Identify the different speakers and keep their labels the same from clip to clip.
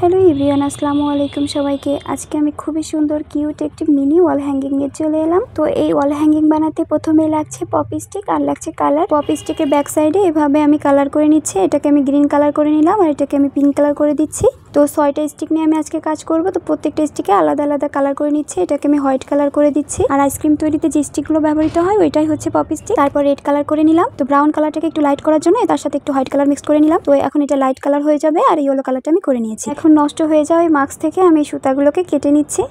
Speaker 1: Hello everyone, আসসালামু আলাইকুম সবাইকে। আজকে আমি খুবই সুন্দর কিউট একটি মিনি ওয়াল হ্যাঙ্গিং নিয়ে চলে এলাম। তো এই ওয়াল হ্যাঙ্গিং বানাতে প্রথমে লাগছে পপি স্টিক আর লাগছে কালার। পপি স্টিকের ব্যাক সাইডে এভাবে আমি কালার করে নিচ্ছি। এটাকে আমি গ্রিন কালার করে নিলাম আর এটাকে আমি পিঙ্ক কালার করে দিচ্ছি। তো 6টা স্টিক নিয়ে আমি আজকে কাজ করব। তো প্রত্যেকটা স্টিকে আলাদা আলাদা কালার করে নিচ্ছি। এটাকে আমি হোয়াইট কালার করে দিচ্ছি। আর আইসক্রিম তৈরিতে যে স্টিকগুলো ব্যবহৃত হয় ওইটাই হচ্ছে পপি স্টিক। তারপর রেড কালার করে নিলাম। তো ব্রাউন কালারটাকে একটু লাইট করার জন্য তার সাথে একটু হোয়াইট কালার মিক্স করে নিলাম। তো এখন এটা লাইট কালার হয়ে যাবে আর ইয়েলো কালারটা আমি করে নিয়েছি। এখন নষ্ট হয়ে যাওয়া এই মাস্ক থেকে আমি সুতাগুলোকে কেটে নিচ্ছি।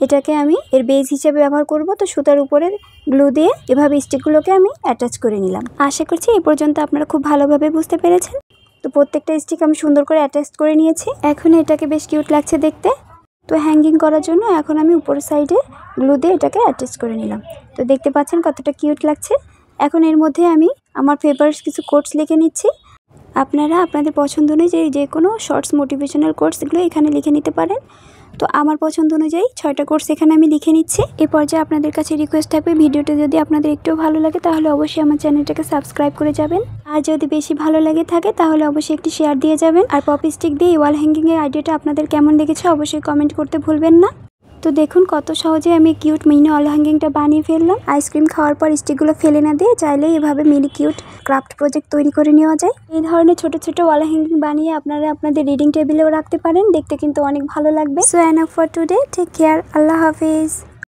Speaker 1: এটাকে আমি এর বেজ হিসেবে ব্যবহার করব। তো সুতার উপরে গ্লু দিয়ে এভাবে স্টিকগুলোকে আমি অ্যাটাচ করে নিলাম। আশা করছি এই পর্যন্ত আপনারা খুব ভালোভাবে বুঝতে পেরেছেন। তো প্রত্যেকটা স্টিক আমি সুন্দর করে অ্যাটাচ করে নিয়েছি। এখন এটাকে বেশ কিউট লাগছে দেখতে। তো হ্যাঙ্গিং করার জন্য এখন আমি উপরের সাইডে গ্লু দিয়ে এটাকে অ্যাটাচ করে নিলাম। তো দেখতে পাচ্ছেন কতটা কিউট লাগছে। এখন এর মধ্যে আমি আমার ফেভারিট কিছু কোটস লিখে নিচ্ছি। আপনারা আপনাদের পছন্দ অনুযায়ী যে কোনো শর্টস মোটিভেশনাল কোটসগুলো এখানে লিখে নিতে পারেন। তো আমার পছন্দ অনুযায়ী 6টা কোর্স এখানে আমি লিখে নিচ্ছি। এই পর্যায়ে আপনাদের কাছে রিকোয়েস্ট থাকবে, ভিডিওটা যদি আপনাদের একটু ভালো লাগে তাহলে অবশ্যই আমার চ্যানেলটাকে সাবস্ক্রাইব করে যাবেন। আর যদি বেশি ভালো লাগে থাকে তাহলে অবশ্যই একটি শেয়ার দিয়ে যাবেন। আর পপি স্টিক দিয়ে ওয়াল হ্যাঙ্গিংয়ের আইডিয়াটা আপনাদের কেমন লেগেছে অবশ্যই কমেন্ট করতে ভুলবেন না। তো দেখুন কত সহজে আমি কিউট মিনি ওয়াল হ্যাঙ্গিংটা বানিয়ে ফেললাম। আইসক্রিম খাওয়ার পর স্টিকগুলো ফেলে না দিয়ে চাইলে এভাবে মিনি কিউট ক্রাফট প্রজেক্ট তৈরি করে নেওয়া যায়। এই ধরনের ছোট ছোট ওয়াল হ্যাঙ্গিং বানিয়ে আপনারা আপনাদের রিডিং টেবিলেও রাখতে পারেন। দেখতে কিন্তু অনেক ভালো লাগবে। So enough for today, take care, আল্লাহ হাফিজ।